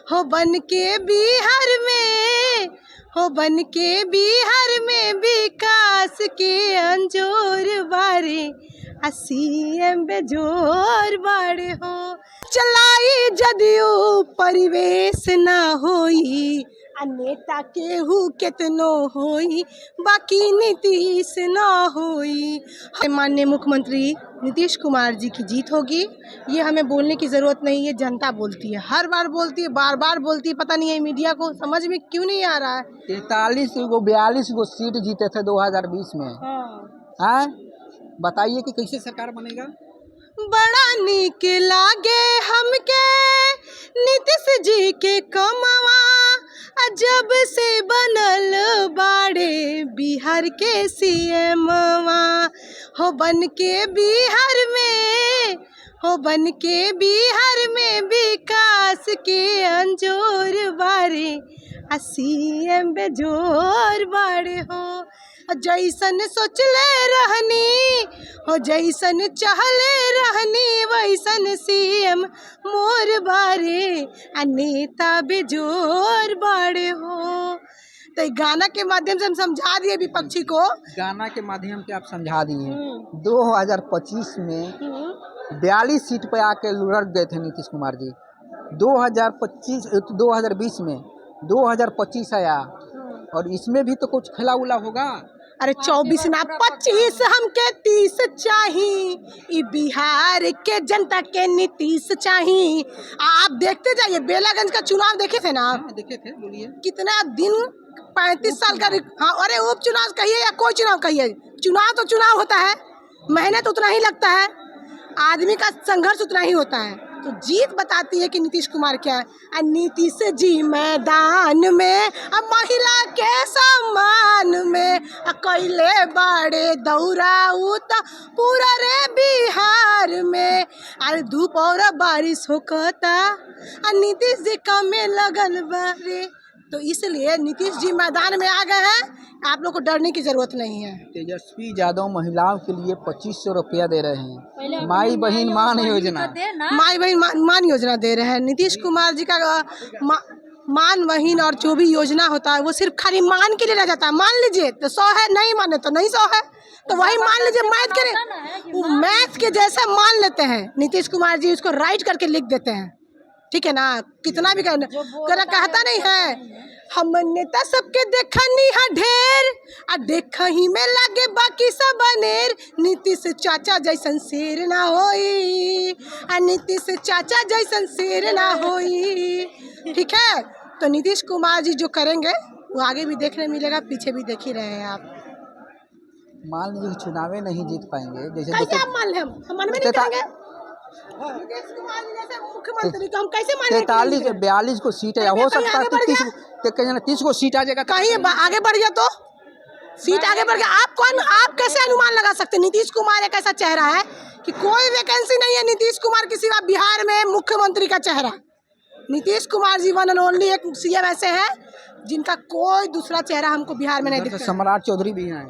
हो बन के बिहार में, हो बन के बिहार में विकास के अंजोर बारे, सीएम बेजोर बाड़े हो। चलाई जदियो परिवेश ना होई, आ नेता केहू केतनो होई, बाकी नीतीश ना होई। माननीय मुख्यमंत्री नीतीश कुमार जी की जीत होगी, ये हमें बोलने की ज़रूरत नहीं है, जनता बोलती है, हर बार बोलती है, बार बार बोलती है। पता नहीं है मीडिया को समझ में क्यों नहीं आ रहा है। 42 गो सीट जीते थे 2020 में। हाँ, बताइए कि कैसे सरकार बनेगा। बड़ा नीक लागे हमके नीतीश जी के कमवा, जब से बनल बाड़े बिहार के सीएमवा। हो बन के बिहार में, हो बन के बिहार में विकास के अंजोर बारे, सीएम बेजोर बाड़े हो। जैसन सोचले रहनी, हो जैसन चाहले रहनी, वैसन सीएम मोर बारे, नेता बेजोर बाड़े हो। तो गाना के माध्यम से हम समझा दिए विपक्षी को, गाना के माध्यम से आप समझा दिए। 2025 में 42 सीट पे आके लुढ़क गए थे नीतीश कुमार जी। 2020 में 2025 आया, और इसमें भी तो कुछ खेला उला होगा। अरे 24 ना 25 हमके 30 चाहिए, बिहार के जनता के नीतीश चाहिए। आप देखते जाइए, बेलागंज का चुनाव देखे थे ना? देखे थे, बोलिए। कितना दिन 35 साल का। हाँ, अरे उपचुनाव कहिए या कोई चुनाव कहिए, चुनाव तो चुनाव होता है, मेहनत उतना ही लगता है, आदमी का संघर्ष उतना ही होता है। तो जीत बताती है कि नीतीश कुमार क्या है। नीतीश जी मैदान में, महिला के सम्मान में, कैले बड़े दौराऊ तो पूरा रे बिहार में। अरे धूप और बारिश होता, नीतीश जी कमे लगल बारे। तो इसलिए नीतीश जी मैदान में आ गए हैं, आप लोग को डरने की जरूरत नहीं है। तेजस्वी यादव महिलाओं के लिए 2500 रुपया दे रहे हैं। माई बहन मान योजना, माई बहन मान योजना दे रहे हैं। नीतीश कुमार जी का मान बहन और जो भी योजना होता है वो सिर्फ खाली मान के लिए रह जाता है। मान लीजिए तो 100 है, नहीं माने तो नहीं 100 है, तो वही मान लीजिए। मैथ के जैसा मान लेते हैं नीतीश कुमार जी, उसको राइट करके लिख देते हैं, ठीक है ना। कितना भी कहता नहीं है, हम नेता सबके देखनी है ढेर, आ देख ही में लागे बाकी सब अनेर। नीतीश चाचा जैसन शेर ना होई, नीतीश चाचा जैसन शेर ना होई, ठीक है। तो नीतीश कुमार जी जो करेंगे वो आगे भी देखने मिलेगा, पीछे भी देख ही रहे हैं आप। मान लीजिए चुनाव नहीं जीत पाएंगे, जैसे कैसे आप मान लें, हम मन में नहीं करेंगे। नीतीश कुमार जी जैसे मुख्यमंत्री को हम कैसे मान लें। 42 को सीट है, हो सकता है 30 को सीट आ जाएगा। कहीं आगे बढ़ गया तो सीट आगे बढ़ गया। आप कैसे अनुमान लगा सकते हैं? नीतीश कुमार एक ऐसा चेहरा है कि कोई वैकेंसी नहीं है नीतीश कुमार के सिवा बिहार में मुख्यमंत्री का चेहरा। Nitish Kumar ji one and only एक सीएम ऐसे हैं जिनका कोई दूसरा चेहरा हमको बिहार में नहीं दिखता। सम्राट चौधरी भी हैं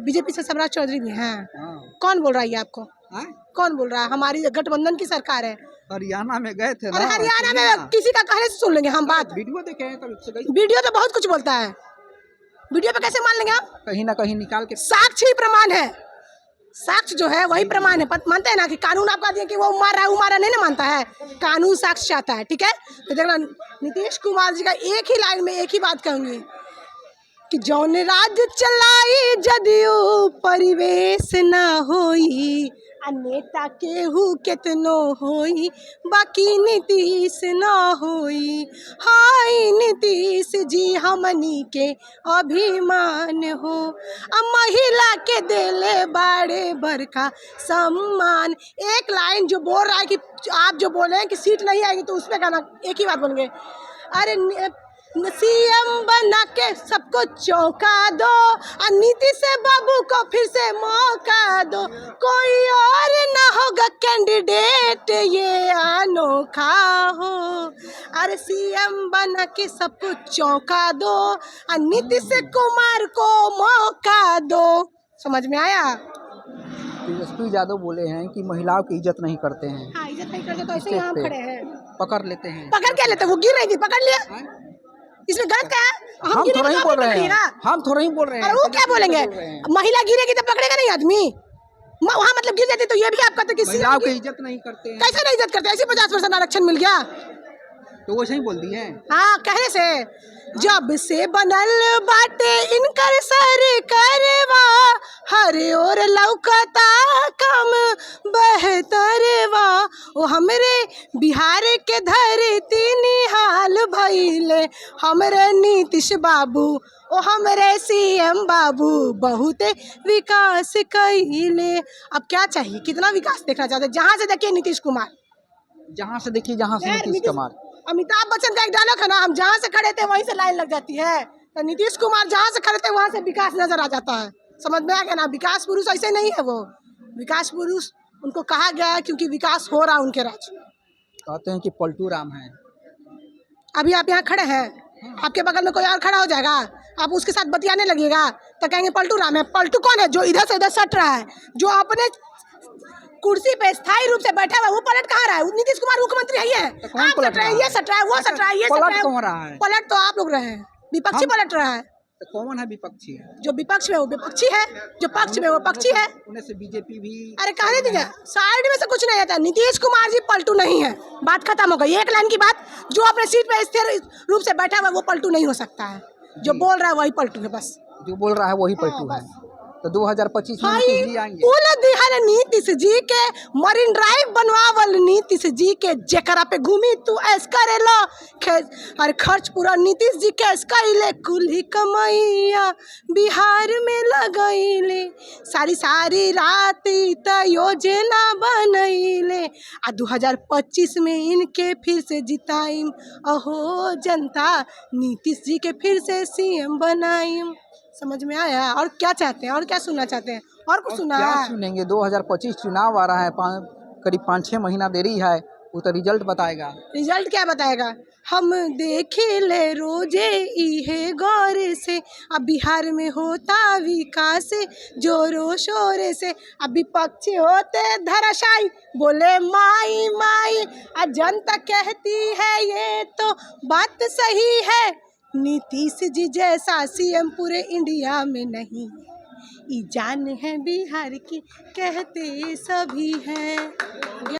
बीजेपी से सम्राट चौधरी भी हैं। कौन बोल रहा है आपको? कौन बोल रहा है? हमारी गठबंधन की सरकार है। हरियाणा में गए थे और हरियाणा में किसी का कहने से सुन लेंगे हम बात? वीडियो देखे हैं वीडियो तो बहुत कुछ बोलता है, वीडियो पे कैसे मान लेंगे आप? कहीं ना कहीं निकाल के साक्ष्य प्रमाण है, साक्ष्य जो है वही प्रमाण है। मानते हैं ना कि कानून आपका दिया कि वो मारा नहीं ना मानता है, कानून साक्ष्य चाहता है, ठीक है। तो देखना नीतीश कुमार जी का एक ही लाइन में एक ही बात कहूंगी कि जौन राज्य चलाई जदियो परिवेश ना होई, नेता केहू केतनो होई, बाकी नीतीश ना होई। हाय नीतीश जी हमनी के अभिमान हो, महिला के देले बड़े बड़का सम्मान। एक लाइन जो बोल रहा है कि आप जो बोले हैं कि सीट नहीं आएगी, तो उसमें गाना एक ही बात बोलेंगे, अरे सीएम बना के सबको चौंका दो, नीतीश बाबू को फिर से मौका दो, कोई और ना होगा कैंडिडेट ये अनोखा हो। अरे सीएम बना के सबको चौंका दो, नीतीश कुमार को मौका दो। समझ में आया? तेजस्वी यादव बोले हैं कि महिलाओं की इज्जत नहीं करते हैं। हाँ, इज्जत नहीं करते, तो ऐसे ही हम खड़े हैं। पकड़ लेते हैं। पकड़ क्या लेते? वो गिर रही थी, पकड़ लिया। हाँ? इसमें गलत क्या है? हम गिरे थोड़ा तो ही आप बोल रहे हैं, पकड़िएगा। हम थोड़ा ही बोल रहे हैं। अरे वो क्या बोलेंगे? बोल रहे हैं। महिला गिरेगी तो पकड़ेगा नहीं आदमी? वहाँ मतलब गिर जाती तो ये भी आप कहते कि महिलाओं की इज्जत नहीं करते हैं, कैसे नहीं इज्जत करते? ऐसे 50% आरक्षण मिल गया। तो वो सही बोल दी है। हाँ, कहने से जब से बनल बाटे इनकर सरकारवा, हर ओर लौकता कम बहतरवा। ओ हमरे बिहार के धरती निहाल भइले, हमरे नीतीश बाबू, ओ हमरे सीएम बाबू बहुत विकास कइले। अब क्या चाहिए? कितना विकास देखना चाहते हैं? जहाँ से देखिए नीतीश कुमार, जहाँ से देखिए, जहाँ से नीतीश कुमार। अमिताभ बच्चन का एक डायलॉग है ना, हम जहाँ से खड़े थे वहीं से लाइन लग जाती है। तो नीतीश कुमार जहाँ से खड़े थे वहाँ से विकास नजर आ जाता है। समझ में आ गया ना? विकास पुरुष ऐसे नहीं है, वो विकास पुरुष उनको कहा गया है क्योंकि विकास हो रहा है उनके राज्य में। कहते हैं कि पलटू राम है। अभी आप यहाँ खड़े हैं, आपके बगल में कोई और खड़ा हो जाएगा, आप उसके साथ बतियाने लगेगा तो कहेंगे पलटू राम है। पलटू कौन है? जो इधर से उधर सट रहा है, जो अपने कुर्सी पे स्थायी रूप से बैठा हुआ है, वो पलट कहाँ रहा है? नीतीश कुमार मुख्यमंत्री है, तो कौन आप पलट सट रहे हैं, रहा ये सट रहा है, वो सट रहा है, ये सट पलट रहा है। कौन रहा है? पलट तो आप लोग रहे हैं, विपक्षी पलट रहा है। तो कौन है विपक्षी? जो विपक्ष में वो विपक्षी है, जो पक्ष में वो पक्षी है। उन्हें से बीजेपी भी। अरे कहने दीजिए, साइड में से कुछ नहीं आता। नीतीश कुमार जी पलटू नहीं है, बात खत्म हो गई। एक लाइन की बात, जो अपने सीट पे स्थिर रूप से बैठा हुआ है वो पलटू नहीं हो सकता है, जो बोल रहा है वही पलटू है बस। जो बोल रहा है वही पलटू है। तो 2025 में हाई नीतीश जी आएंगे। बोल दिहल नीतीश जी के मरीन ड्राइव बनवावल नीतीश जी के, जेकरा पे घूमी तू ऐस करेला अरे खर्च पूरा नीतीश जी के ऐस कइले, कुल ही कमैया बिहार में लगैले, सारी सारी रात त योजना बनैले, आ 2025 में इनके फिर से जिताइम, अहो जनता नीतीश जी के फिर से सीएम बनाइम। समझ में आया? और क्या चाहते हैं? और क्या सुनना चाहते हैं? और कुछ सुना क्या है? सुनेंगे? 2025 चुनाव आ रहा है, करीब 5-6 महीना देरी है, वो तो रिजल्ट बताएगा। रिजल्ट क्या बताएगा? हम देखे ले रोजे इहे गौर से, अब बिहार में होता विकास जोरों शोर से, अब विपक्षी होते धराशायी बोले माई माई, अब जनता कहती है ये तो बात सही है, नीतीश जी जैसा सीएम पूरे इंडिया में नहीं, ई जान है बिहार की कहते सभी हैं।